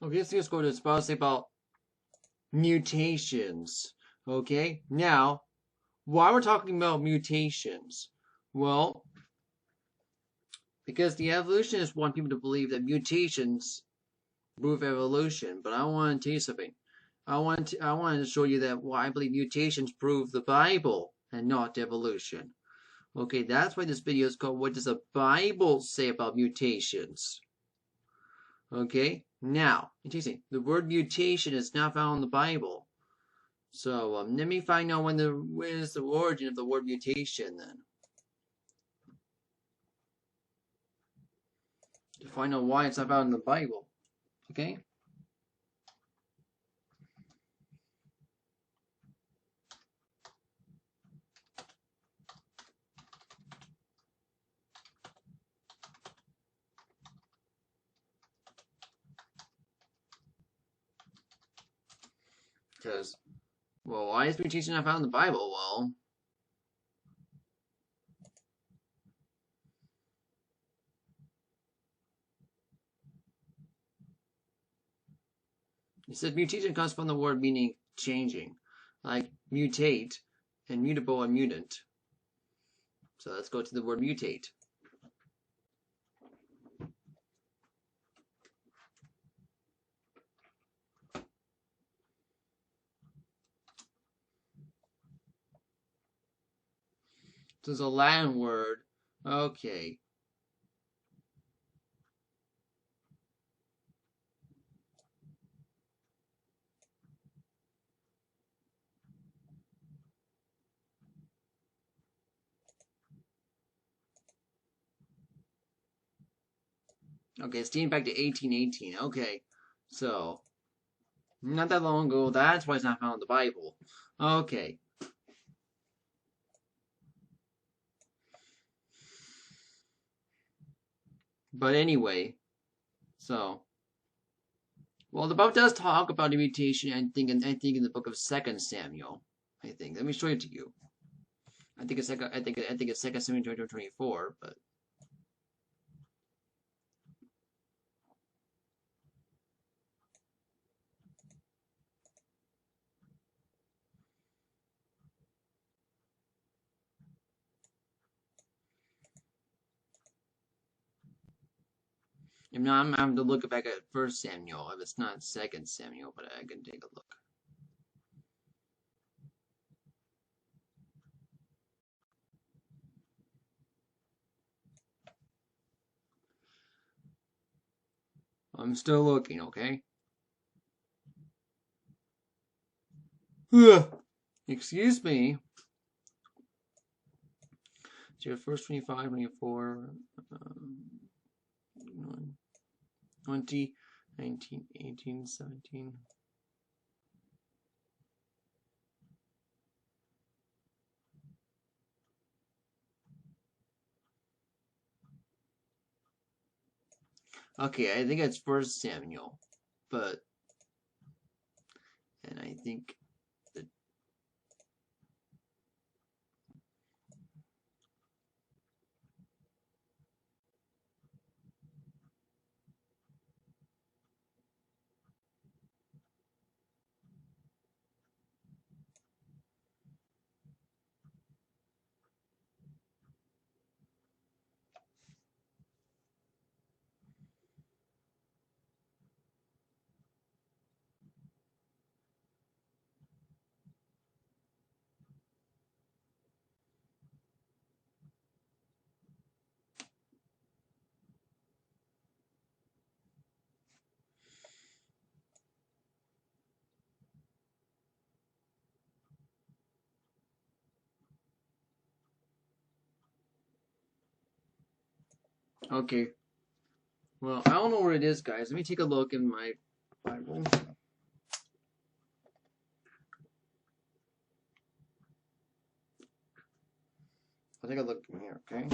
Okay, let's go to about mutations. Okay, now, why we're talking about mutations? Well, because the evolutionists want people to believe that mutations prove evolution, but I want to tell you something. I want to show you that why I believe mutations prove the Bible and not evolution. Okay, that's why this video is called "What Does the Bible Say About Mutations?" Okay, now, interesting. The word mutation is not found in the Bible. So let me find out where's the origin of the word mutation then. To find out why it's not found in the Bible. Okay? Because, well, why is mutation not found in the Bible? Well, it said mutation comes from the word meaning changing, like mutate and mutable and mutant. So let's go to the word mutate. So it's a Latin word. Okay. Okay, it's dating back to 1818. Okay. So, not that long ago. That's why it's not found in the Bible. Okay. But anyway, so, well, the Bible does talk about a mutation. I think in the book of 2 Samuel. I think. Let me show it to you. I think it's 2 Samuel 24, but. If not, I'm having to look back at 1 Samuel if it's not 2 Samuel, but I can take a look. I'm still looking, okay? Excuse me. So your first 25, 24, 20, 19, 18, 17. Okay, I think it's 1 Samuel, but, and I think that. Okay. Well, I don't know where it is, guys. Let me take a look in my Bible. I'll take a look in here, okay?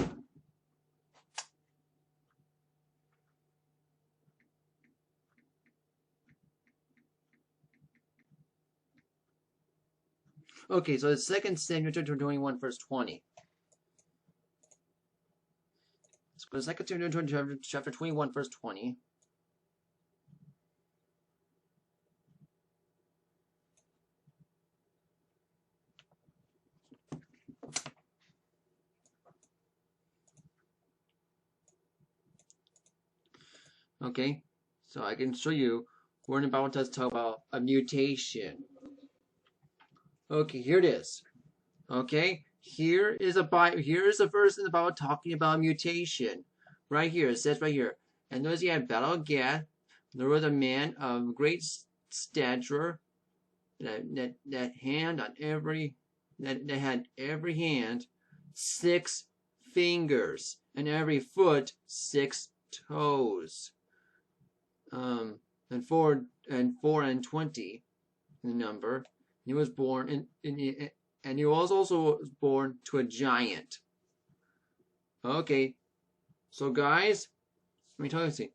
Okay, so it's 2 Samuel chapter 21, verse 20. Let's go to 2 Samuel chapter 21, verse 20. Okay, so I can show you. We're about to talk about a mutation. Okay, here it is. Okay, here is a verse in the Bible talking about mutation. Right here, it says right here. And those he had battle of Gath, there was a man of great stature that hand on every that had every hand 6 fingers and every foot 6 toes. And 4 and 20 the number. He was born and he was also born to a giant. Okay, so guys, let me tell you something.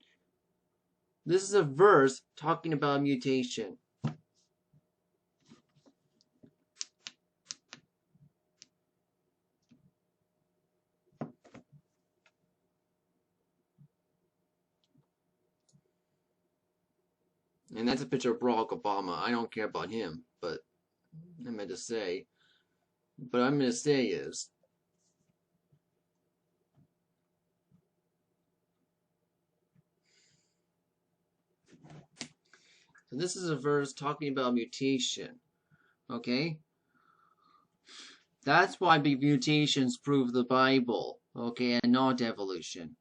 This is a verse talking about mutation. And that's a picture of Barack Obama. I don't care about him, but I meant to say. But what I'm going to say is, so this is a verse talking about mutation. Okay? That's why mutations prove the Bible. Okay? And not evolution.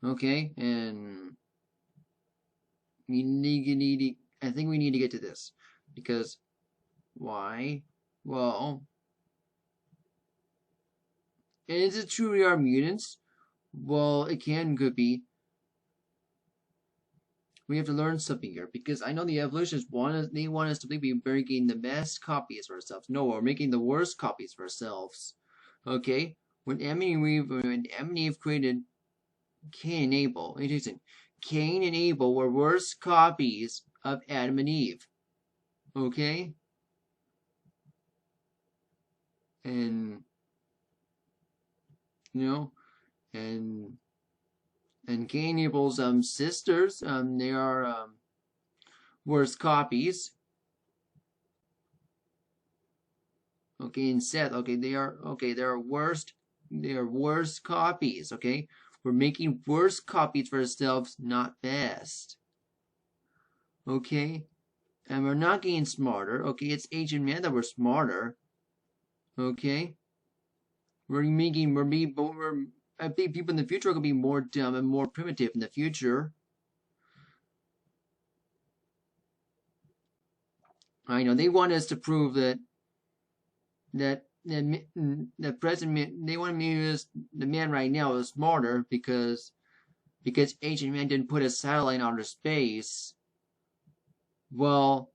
Okay? And I think we need to get to this. Because, why? Well, is it true we are mutants? Well, it could be. We have to learn something here, because I know the evolutionists want us to believe we're making the best copies of ourselves. No, we're making the worst copies of ourselves. Okay? When Adam and Eve created Cain and Abel, interesting. Cain and Abel were worse copies of Adam and Eve. Okay? And and Cain and Abel's sisters, they are worse copies. Okay, and Seth, okay, they are worse copies, okay? We're making worse copies for ourselves, not best. Okay? And we're not getting smarter, okay? It's ancient man that we're smarter. Okay? I think people in the future are gonna be more dumb and more primitive in the future. I know they want us to prove that the present they want me to the man right now is smarter because ancient man didn't put a satellite out of space. Well,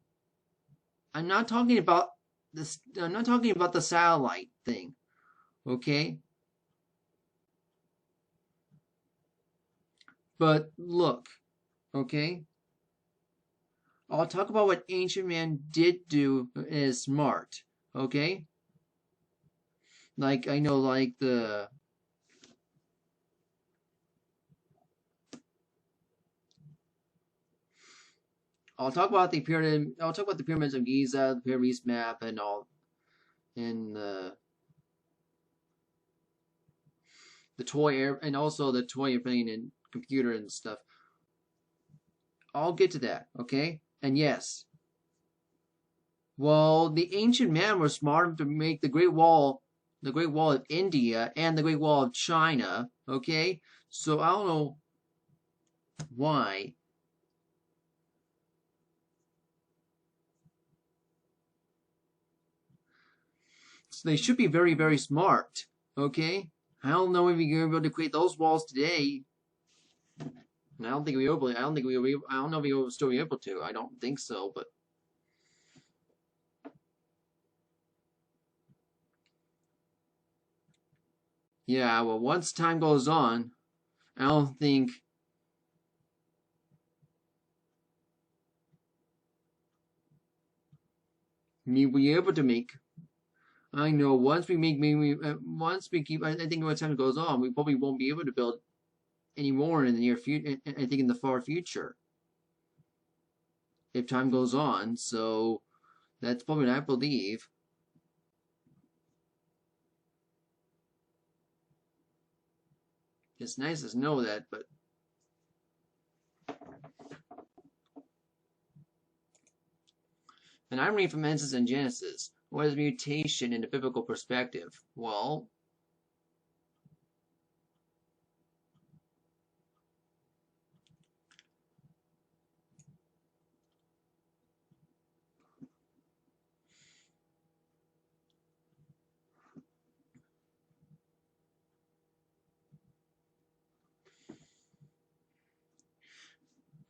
I'm not talking about this. I'm not talking about the satellite thing. Okay. But look, okay. I'll talk about what ancient man did do is smart. Okay. Like I know, like I'll talk about the pyramid. I'll talk about the pyramids of Giza, the pyramids map, and all, and the toy air, and also the toy airplane and computer and stuff. I'll get to that, okay? And yes, well, the ancient man was smart enough to make the Great Wall of India, and the Great Wall of China, okay? So I don't know why. So they should be very, very smart, okay? I don't know if you're able to create those walls today. And I don't think we will. I don't know if we will still be able to. I don't think so, but yeah. Well, once time goes on, I don't think we'll be able to make. I know once we keep. I think when time goes on, we probably won't be able to build any more in the near future. I think in the far future, if time goes on. So that's probably what I believe. It's nice to know that, but And I'm reading from Genesis and Genesis. What is mutation in the biblical perspective? Well,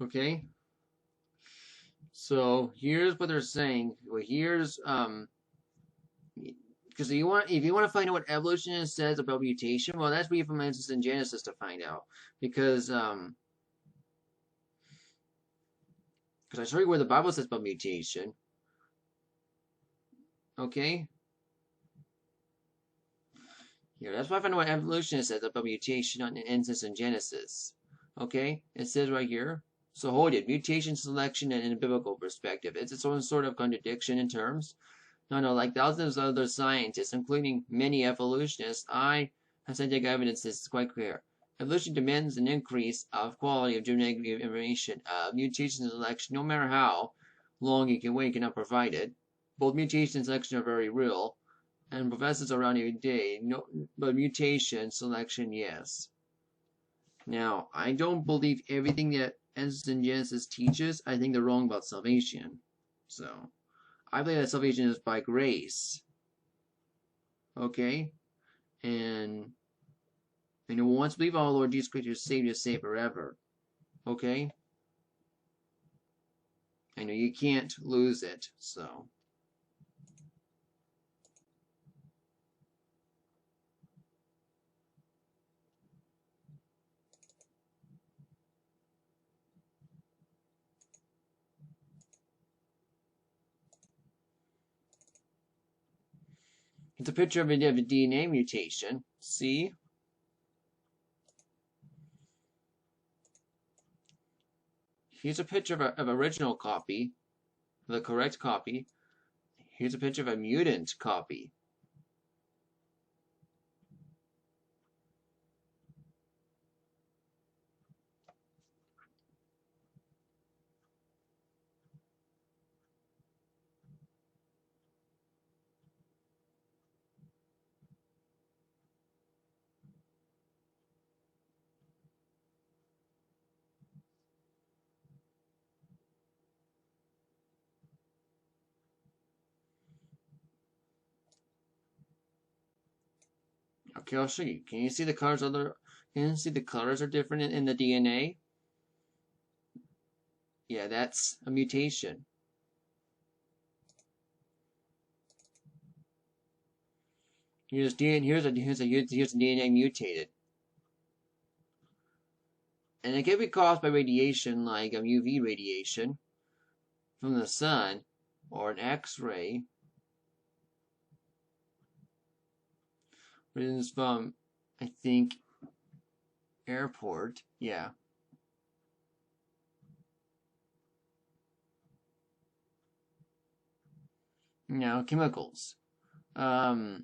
okay. So here's what they're saying. Well, here's because if you want to find out what evolutionist says about mutation, well, that's read from Genesis and Genesis to find out. Because I show you where the Bible says about mutation. Okay. Here, that's why I find out what evolutionist says about mutation on Genesis and Genesis. Okay, it says right here. So hold it. Mutation, selection, and in a biblical perspective, it's its own sort of contradiction in terms. No, like thousands of other scientists, including many evolutionists, scientific evidence is quite clear. Evolution demands an increase of quality of genetic information. Mutation and selection, no matter how long you can wait, cannot provide it. Both mutation and selection are very real, and professors around every day. No, but mutation, selection, yes. Now, I don't believe everything that Genesis and Genesis teaches. I think they're wrong about salvation. So, I believe that salvation is by grace. Okay? And once believe on the Lord Jesus Christ, you're saved forever. Okay? I know you can't lose it, so. It's a picture of a DNA mutation. See? Here's a picture of an original copy, the correct copy. Here's a picture of a mutant copy. Okay, I'll show you. Can you see the colors Can you see the colors are different in the DNA? Yeah, that's a mutation. Here's a DNA mutated. And it can be caused by radiation like UV radiation from the sun or an X-ray. This is from, I think, airport. Yeah. Now, chemicals. Another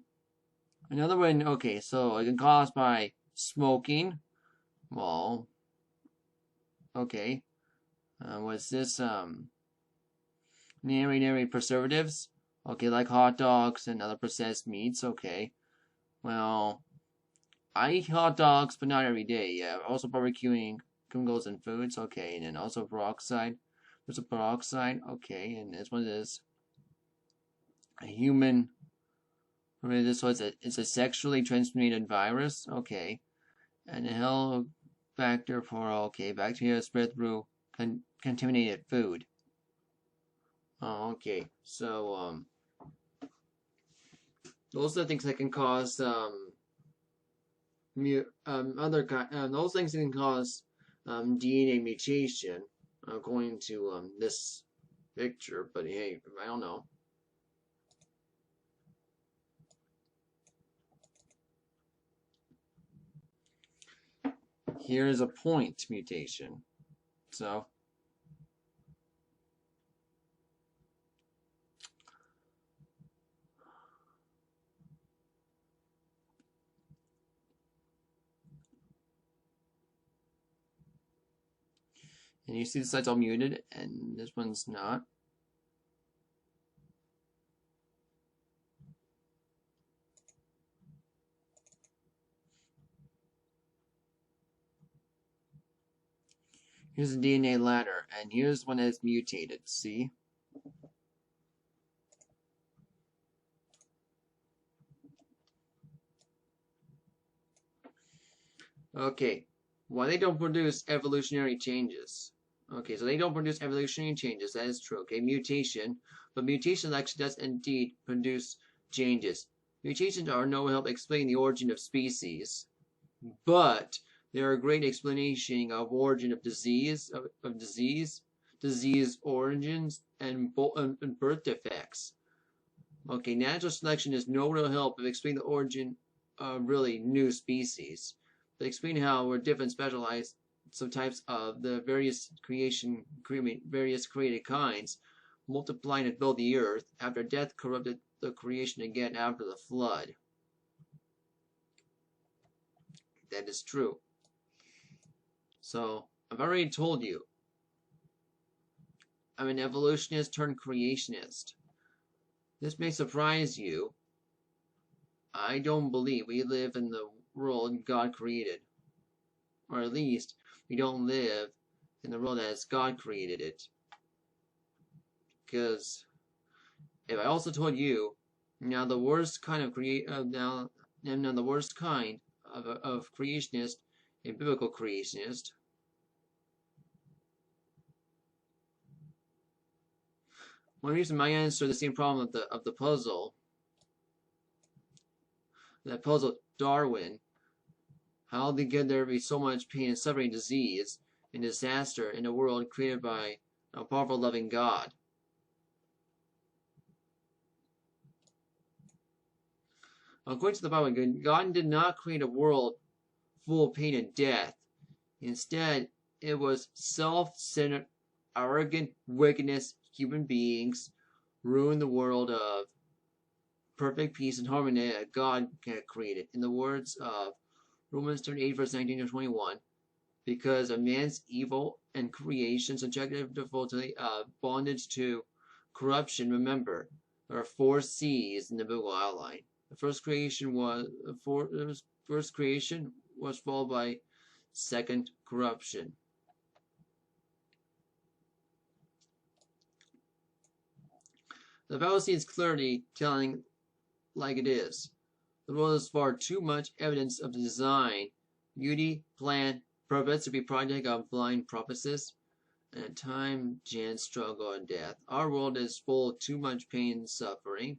one, okay, so it can cause by smoking. Well, okay. What's this? Nary preservatives. Okay, like hot dogs and other processed meats. Okay. Well, I eat hot dogs, but not every day. Yeah. Also barbecuing chemicals in foods. Okay, and then also peroxide. There's a peroxide. Okay, and this one is a human. So it's a sexually transmitted virus. Okay, and a hell factor for bacteria spread through contaminated food. Oh, okay. So those are the things that can cause those things that can cause DNA mutation according to this picture. But hey, I don't know. Here's a point mutation. So and you see the site's all muted and this one's not. Here's the DNA ladder, and here's one that's mutated, see? Okay, why they don't produce evolutionary changes? Okay, so they don't produce evolutionary changes, that is true, okay? Mutation, but mutation actually does indeed produce changes. Mutations are no help explaining the origin of species, but they are a great explanation of origin of disease, disease origins, and birth defects. Okay, natural selection is no real help of explaining the origin of really new species. But explain how we're different specialized subtypes of the various various created kinds, multiplying and build the earth after death corrupted the creation again after the flood. That is true. So I've already told you, I'm an evolutionist turned creationist. This may surprise you. I don't believe we live in the world God created. Or at least, we don't live in the world as God created it. Because if I also told you, now the worst kind of the worst kind of creationist, a biblical creationist, one reason my answer the same problem of the puzzle, that puzzle Darwin, how could there be so much pain and suffering, disease, and disaster in a world created by a powerful, loving God? According to the Bible, God did not create a world full of pain and death. Instead, it was self-centered, arrogant, wickedness, human beings ruin the world of perfect peace and harmony that God created. In the words of Romans 38, verse 19 to 21, because of man's evil and creation subjected to bondage to corruption. Remember, there are 4 C's in the biblical outline. The first creation was followed by second corruption. The Bible seems clearly telling like it is. The world is far too much evidence of the design, beauty, plan, purpose to be project of blind prophecies, and time, chance, struggle, and death. Our world is full of too much pain and suffering,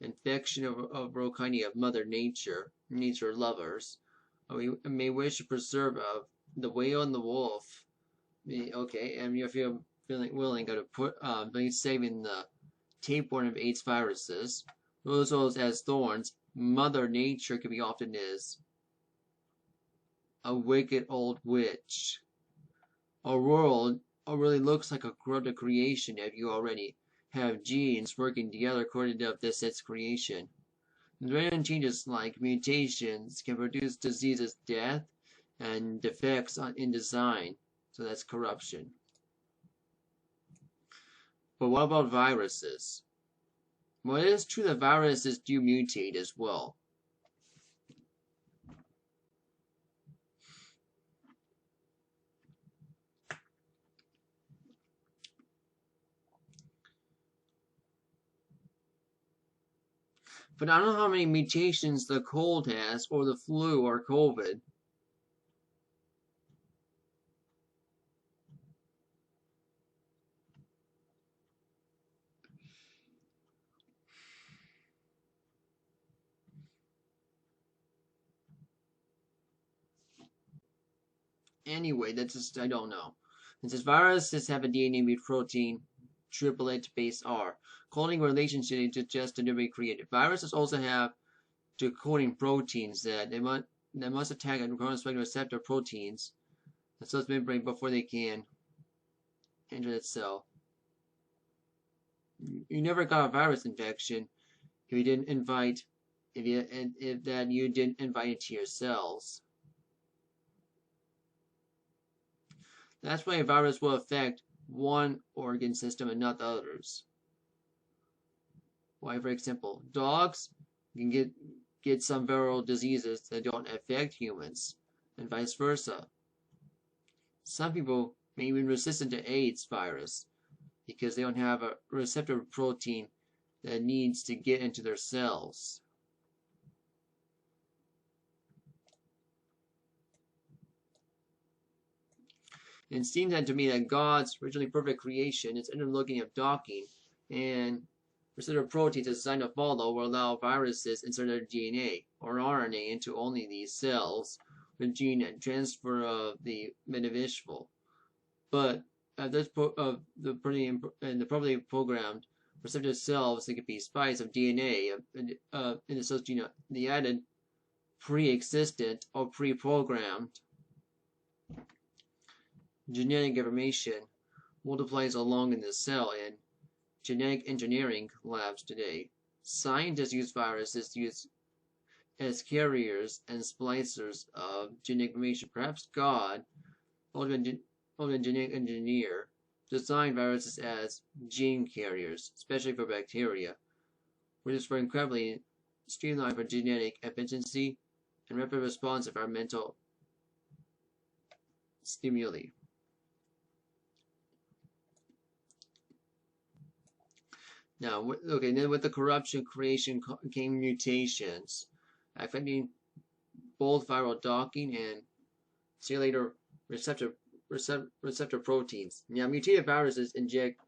infection of kind of Mother Nature lovers. We may wish to preserve of the whale and the wolf. Okay, and if you're willing to put be saving the tapeworm of AIDS viruses, those as thorns. Mother Nature can be often is a wicked old witch. Our world really looks like a corrupted creation if you already have genes working together according to this its creation. Random changes like mutations can produce diseases, death, and defects in design. So that's corruption. But what about viruses? Well, it is true that viruses do mutate as well. But I don't know how many mutations the cold has, or the flu, or COVID. Anyway, that's just, I don't know. It says viruses have a DNA with protein triplet base R. Coding relationship to just delivery created. Viruses also have decoding proteins that must attack and corresponding receptor proteins the cell's membrane before they can enter the cell. You never got a virus infection if you didn't invite you didn't invite it to your cells. That's why a virus will affect one organ system and not the others. Why, for example, dogs can get some viral diseases that don't affect humans, and vice versa. Some people may be resistant to AIDS virus because they don't have a receptor protein that needs to get into their cells. And it seems to me that God's originally perfect creation is looking at docking, and receptor proteins designed to follow will allow viruses insert their DNA or RNA into only these cells with gene transfer of the individual. But the properly programmed receptor cells, they could be spikes of DNA in the cell's genome, the added pre-existent or pre-programmed genetic information multiplies along in the cell in genetic engineering labs today. Scientists use viruses as carriers and splicers of genetic information. Perhaps God, ultimate genetic engineer, designed viruses as gene carriers, especially for bacteria, which is for incredibly streamlined for genetic efficiency and rapid response to environmental stimuli. Now, okay, then with the corruption creation came mutations, affecting both viral docking and see later receptor proteins. Now, mutated viruses inject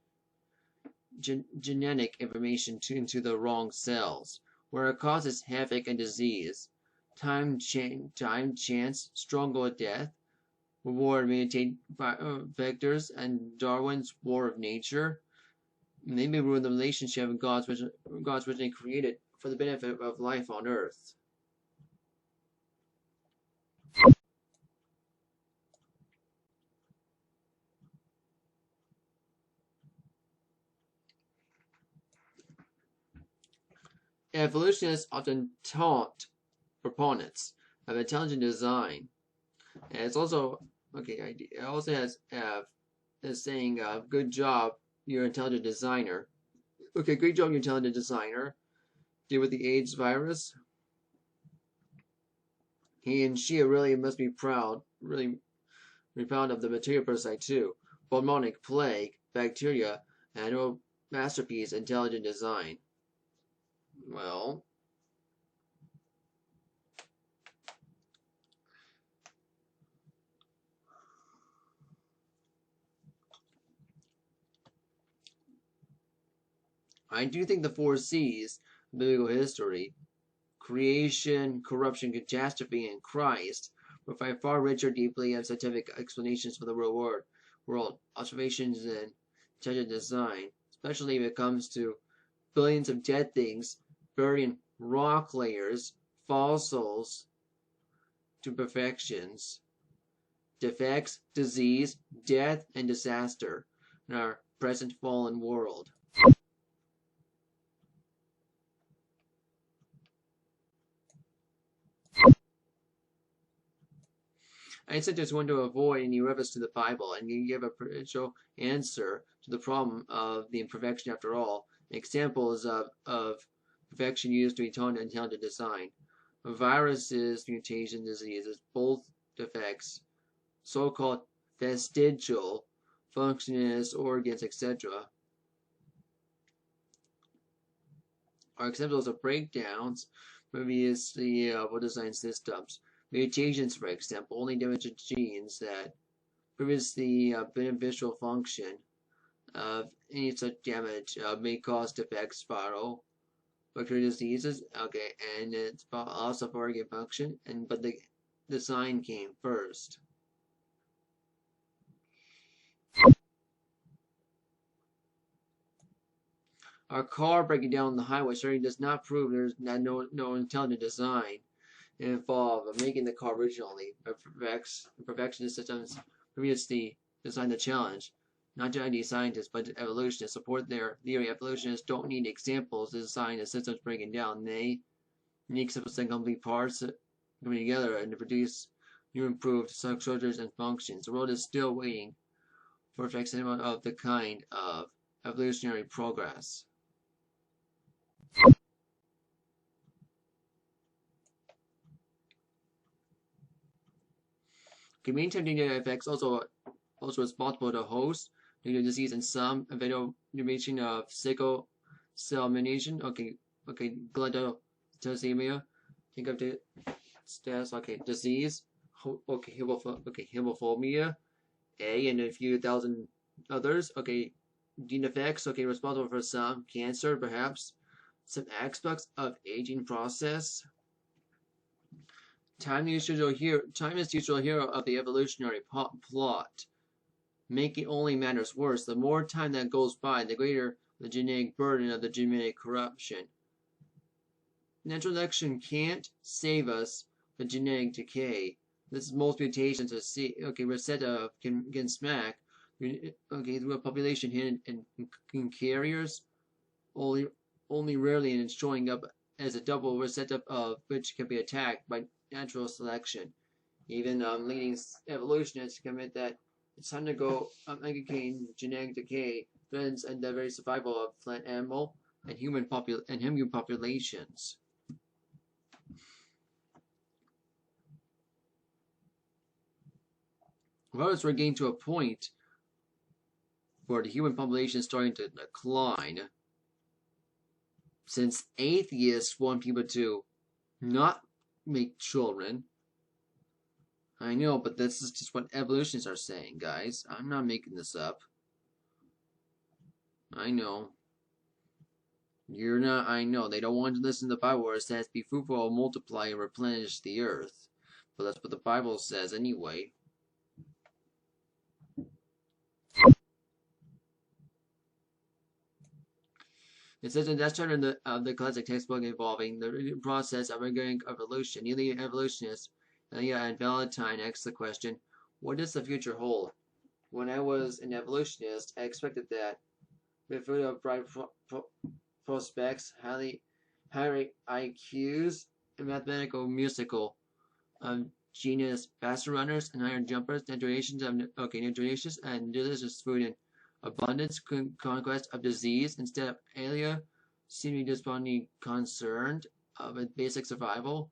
genetic information into the wrong cells, where it causes havoc and disease. Time, chance, struggle, death, war of mutate vectors, and Darwin's War of Nature. They may ruin the relationship God's originally created for the benefit of life on Earth. Evolutionists often taunt proponents of intelligent design, and it's also it also has is saying good job, you're an intelligent designer. Okay, great job, you're an intelligent designer. Deal with the AIDS virus. He and she really must be proud, really proud of the material parasite too. Bubonic plague, bacteria, and a masterpiece, intelligent design. Well, I do think the 4 C's of biblical history, creation, corruption, catastrophe, and Christ, will find far richer, deeply and scientific explanations for the real world, observations, and intelligent design, especially when it comes to billions of dead things buried in rock layers, fossils, to perfections, defects, disease, death, and disaster in our present fallen world. I said just want to avoid any reference to the Bible and you give a potential answer to the problem of the imperfection after all. Examples of perfection used to be taught in intelligent design. Viruses, mutations, diseases, both defects, so-called vestigial functionless organs, etc. are examples of breakdowns, previously well-designed systems. Mutations, for example, only damage genes that previously beneficial function of any such damage may cause defects, viral, bacterial diseases. Okay, and it's loss of organ function, but the design came first. Our car breaking down on the highway certainly does not prove there's no intelligent design involved of making the car originally. Perfectionist systems previously designed the challenge. Not Chinese scientists, but evolutionists support their theory. Evolutionists don't need examples to design the systems breaking down. They need simple and complete parts coming together and to produce new improved structures and functions. The world is still waiting for effects of the kind of evolutionary progress. Maintaining data effects also also responsible to host due to disease and some evaluation of sickle cell mutation. Okay, glycotosemia. Think of the stats. Okay, disease. Okay, hemophobia. A and a few thousand others. Okay, gene effects. Okay, responsible for some cancer, perhaps some aspects of aging process. Time is the usual hero of the evolutionary plot, making only matters worse. The more time that goes by, the greater the genetic burden of the genetic corruption. Natural selection can't save us from genetic decay. This is most mutations we're said of can smack through a population hidden in carriers, only rarely in showing up as a double receptive of which can be attacked by natural selection. Even leading evolutionists commit that it's time to go again. Genetic decay threatens and the very survival of plant, animal, and human populations. Well, we're getting to a point where the human population is starting to decline, since atheists want people to not make children. I know, but this is just what evolutionists are saying, guys. I'm not making this up. I know. You're not. I know. They don't want to listen to the Bible where it says, be fruitful, multiply, and replenish the earth. But that's what the Bible says anyway. It says in that chapter of the classic textbook involving the process of organic evolution, nearly evolutionists Elia and Valentine asked the question, what does the future hold? When I was an evolutionist, I expected that, with fruit of bright prospects, high IQs, and mathematical musical genius faster runners and higher jumpers, nutritions and delicious food and abundance, conquest of disease, instead of Elia seemingly despondently concerned with basic survival.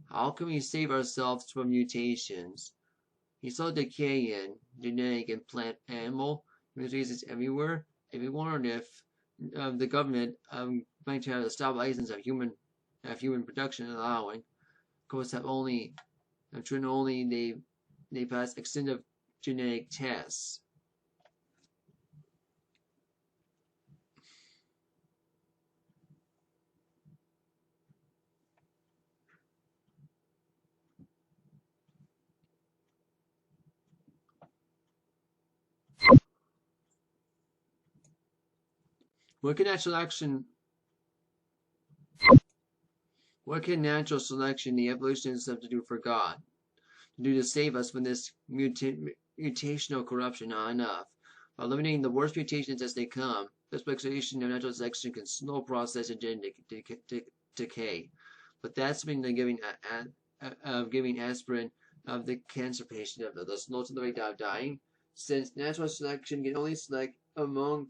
How can we save ourselves from mutations? He saw decay in genetic and plant animal mutations everywhere. If we wondered if the government might have to stop license of human production, allowing, of course, only they pass extensive genetic tests. What can natural selection, the evolutionists have to do for God, to save us from this mutational corruption? Not enough. By eliminating the worst mutations as they come, this exploitation of natural selection can slow process of genetic decay. But that's been the giving aspirin of the cancer patient of the slow to the rate of dying, since natural selection can only select among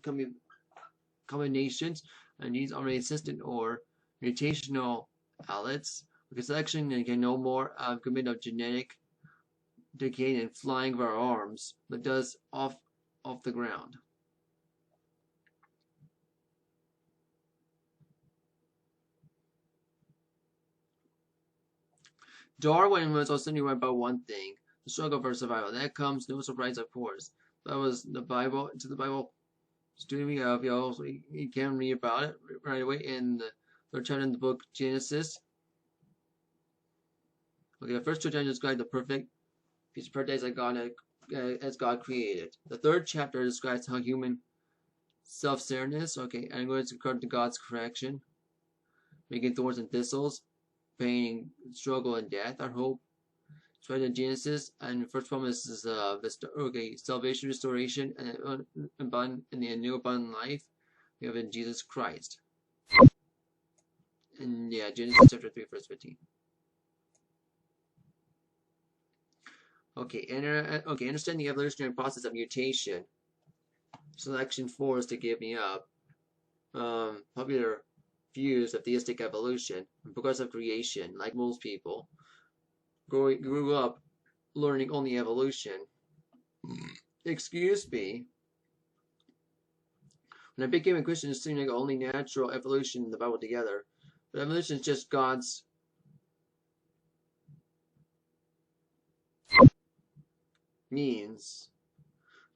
combinations and these are resistant or mutational alleles. Because selection can no more commit of genetic decay and flying of our arms, but does off the ground. Darwin was also knew about one thing: the struggle for survival. That comes no surprise, of course. That was the Bible. To the Bible student of y'all, so you can read about it right away in the third chapter in the book Genesis. Okay, the first two chapters describe the perfect piece of paradise as God created. The third chapter describes how human self-centeredness, and going to according to God's correction, making thorns and thistles, pain, struggle, and death, our hope. It's right in Genesis, and first promise is salvation, restoration, and the new abundant life we have in Jesus Christ. And yeah, Genesis chapter 3, verse 15. Understand the evolutionary process of mutation. Selection forced to give me up. Popular views of theistic evolution and progressive creation, like most people, grew up learning only evolution. excuse me, when I became a Christian, it seemed like only natural evolution and the Bible together. But evolution is just God's means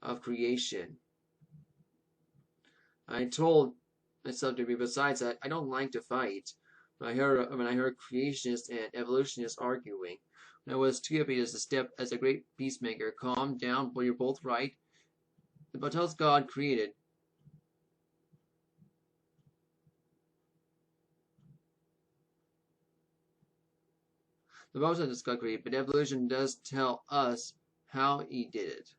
of creation. I told myself to be, besides that, I don't like to fight. When I heard creationists and evolutionists arguing, when I was too happy as a step as a great peacemaker, calm down, well, you're both right. The Bible tells God created. The Bible says God created, but evolution does tell us how He did it.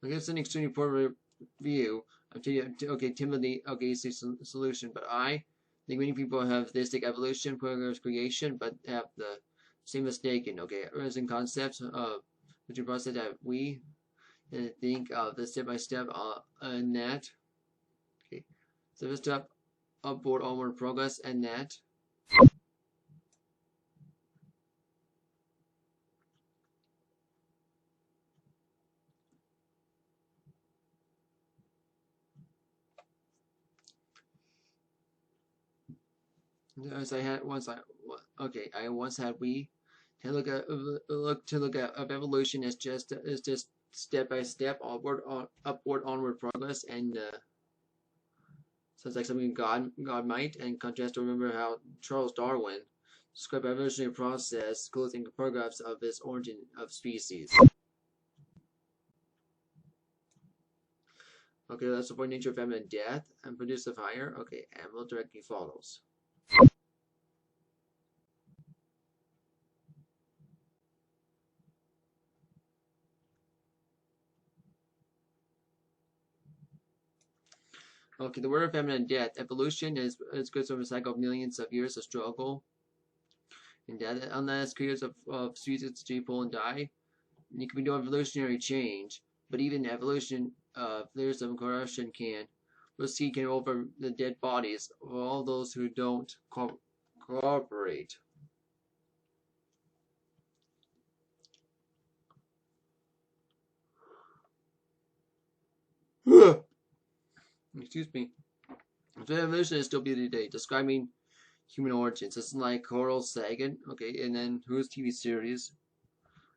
I guess an extremely poor view. Okay, Timothy, okay, it's a solution, but I think many people have theistic evolution, progress creation, but have the same mistaken, okay, in concepts of which you process that we think of the step-by-step and that, okay, step-by-step, upward, onward progress, and that. As I had once, I once had we to look at of evolution as just step by step, upward, onward progress, and sounds like something God might. And contrast to remember how Charles Darwin described evolutionary process, closing paragraphs of his Origin of Species. Okay, let's support nature, famine, and death, and produce the fire. Okay, animal directly follows. Okay, the word of famine and death. Evolution is goes from a cycle of millions of years of struggle and death. Unless creatures of species people and die, and you can be no evolutionary change. But even evolution, layers of corruption can proceed over the dead bodies of all those who don't cooperate. Excuse me. So evolution is still beauty today, describing human origins. It's like Carl Sagan, okay, and then whose TV series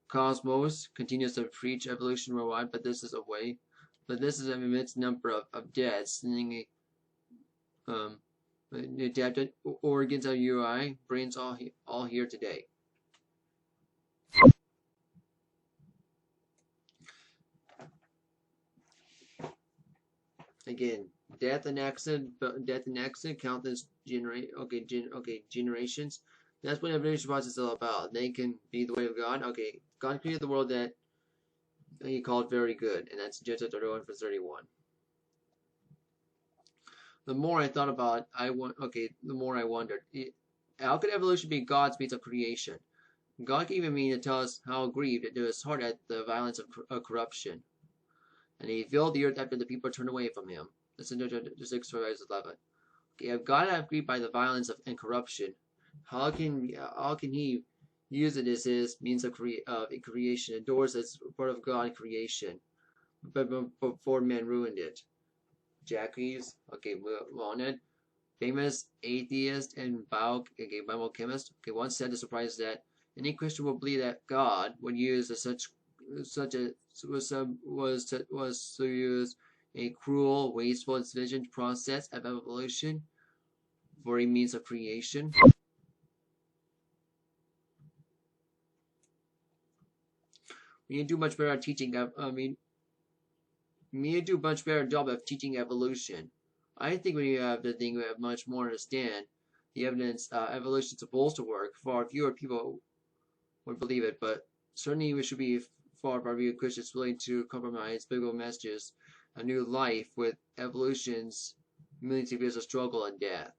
Cosmos continues to preach evolution worldwide, but this is a way. But this is an immense number of deaths, sending adapted organs of UI, brains all here today. Again, death and accident count as generations. That's what evolution process is all about. They can be the way of God. Okay, God created the world that He called very good, and that's Genesis 31 verse 31. The more I thought about it, the more I wondered, how could evolution be God's means of creation? God gave me to tell us how grieved it was heart at the violence of corruption. And He filled the earth after the people turned away from Him. Listen to 6 verse 11. Okay, if God have grieved by the violence and corruption, how can He use it as His means of creation, adores as part of God creation, but before men ruined it? Jackie's, okay, Walnut, famous atheist and biochemist, okay, once said to surprise that any Christian will believe that God would use was to use a cruel, wasteful, insufficient process of evolution for a means of creation. We need to do much better at teaching. We need to do much better job of teaching evolution. I think we have much more understand the evidence evolution is supposed to work. Far fewer people would believe it, but certainly we should be far fewer Christians willing to compromise biblical messages, a new life with evolution's millions of years of struggle and death.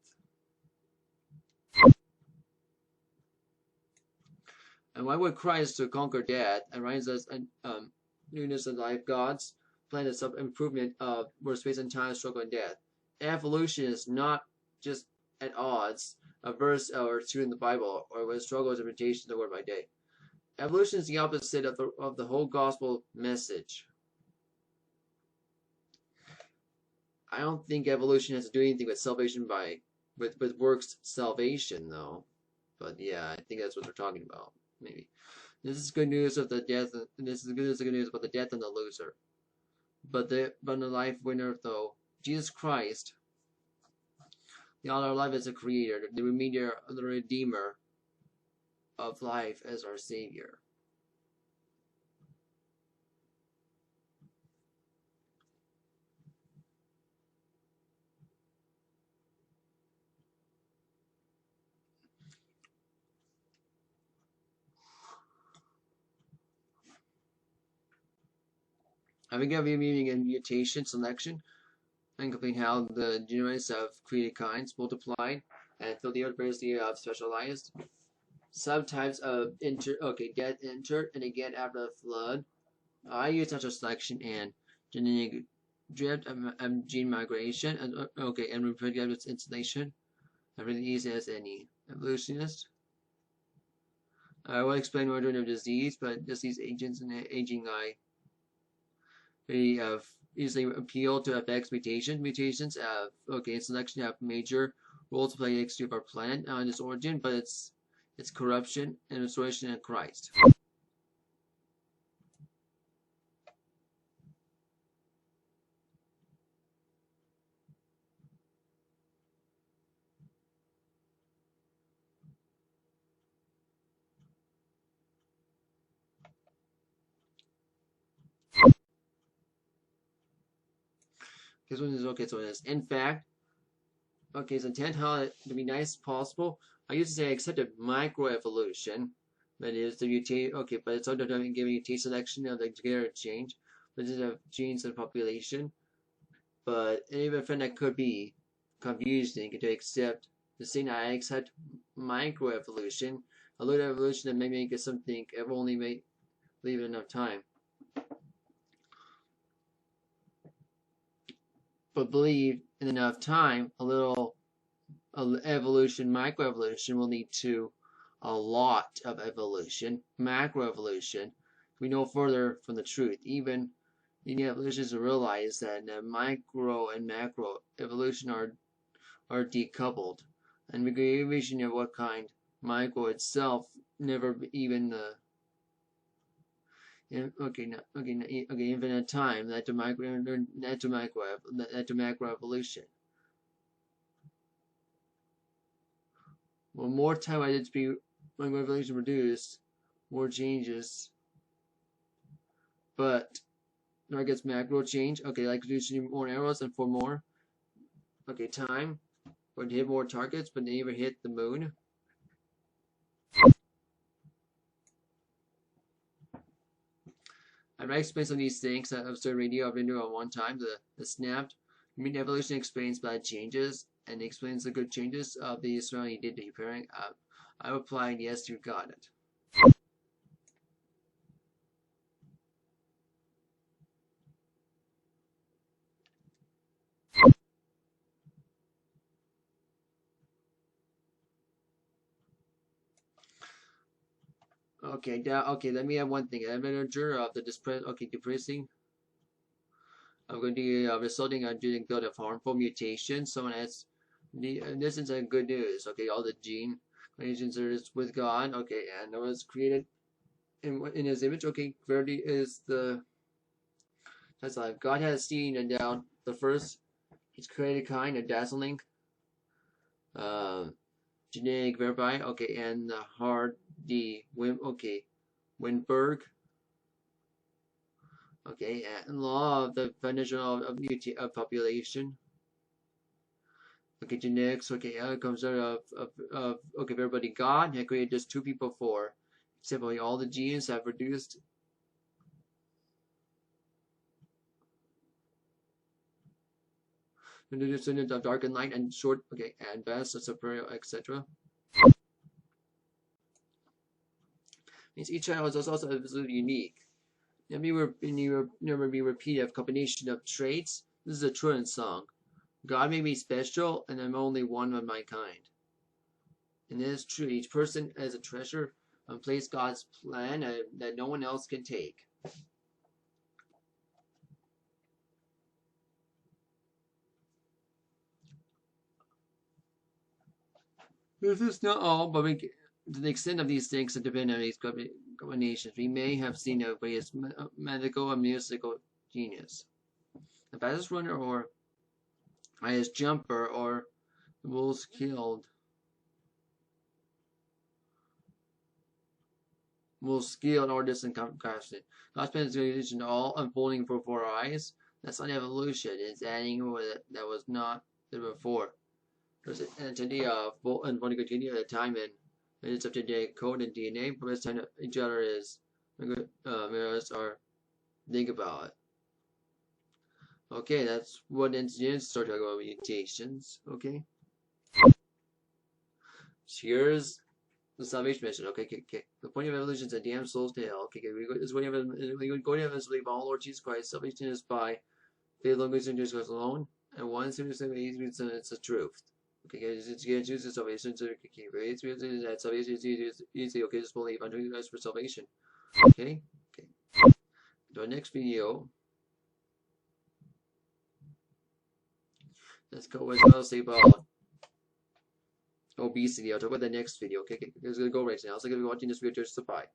And why would Christ to conquer death and rise us newness of life. God's plan is self-improvement where space and time, struggle and death. Evolution is not just at odds, a verse or two in the Bible, or with struggles and mutations the word by day. Evolution is the opposite of the whole gospel message. I don't think evolution has to do anything with salvation with works salvation though. But yeah, I think that's what they're talking about. Maybe. This is good news of the death. This is good news about the death and the loser. But the life winner though, Jesus Christ, the author of life as a creator, the redeemer of life as our savior. Having a meaning in mutation selection, and complete how the genus of created kinds multiplied and filled the diversity of specialized subtypes of death entered and again after the flood. I use natural selection and genetic drift and gene migration and and reproductive installation. I really easy as any evolutionist. I will explain origin of disease, but disease agents and aging I very easily appeal to affect mutations. Mutations have selection have major role to play in the history of our planet on its origin, but its corruption and restoration in Christ. This one is so it is. In fact, it's intent how to be nice as possible. I used to say I accepted microevolution, that is the mutate. But it's also giving mutation selection of the genetic change, but it's of genes in the population. But any event that could be confusing to accept the thing I accept microevolution, a little evolution that may make it something if only may leave it enough time. But believe in enough time, a little evolution, microevolution will lead to a lot of evolution, macroevolution. We know further from the truth. Even evolutionists realize that micro and macro evolution are decoupled, and regulation of what kind, micro itself never even infinite time led to macro evolution. Well, more time I did to be micro evolution reduced, more changes. But I guess macro change. Like reducing more arrows and 4 more. Time. Would hit more targets, but they never hit the moon. I might explain some of these things. I've started radio. I've been doing it one time. The snapped. Evolution explains bad changes and explains the good changes of the surrounding data you're pairing up. I replied, yes, you got it. Let me have one thing. I'm a manager of the depressing. I'm going to resulting on genetic build of harmful mutations. Someone has this is a good news. All the gene combinations are with God. And it was created in His image. Verity is the that's life. God has seen and down the first. He's created kind and dazzling. Genetic verify. And the hard the Winberg. And law of the definition of population. Genetics. Comes out of everybody. God had created just 2 people for, simply all the genes have reduced. The descendant of dark and light and short. And best, superior, etc. Means each child is also absolutely unique. never be repeated of combination of traits. This is a truant song. God made me special, and I'm only one of my kind. And it is true. Each person has a treasure and place God's plan that no one else can take. This is not all, but to the extent of these things that depend on these combinations, we may have seen a greatest medical and musical genius. The fastest runner or highest jumper or the most skilled artist and craftsman. God's plan is all unfolding before our eyes. That's not evolution. It's adding that was not there before. There's an entity of unfolding continue at a time and it's up to date code and DNA, but this time each other is mirrors or think about it. Okay, that's what engineers start talking about mutations. Okay. Here's the salvation mission. Okay. The point of evolution is a damn souls to hell. Okay. This is what we go to heaven believe all Lord Jesus Christ. Salvation is by faith alone, Jesus Christ alone, and one single it's the truth. Okay, it's Jesus salvation. That salvation is easy. Okay, just believe unto you guys for salvation. Okay. The next video. Let's go with mostly about obesity. I'll talk about the next video. Okay, it's gonna go right now. So, if you're watching this video, just bye.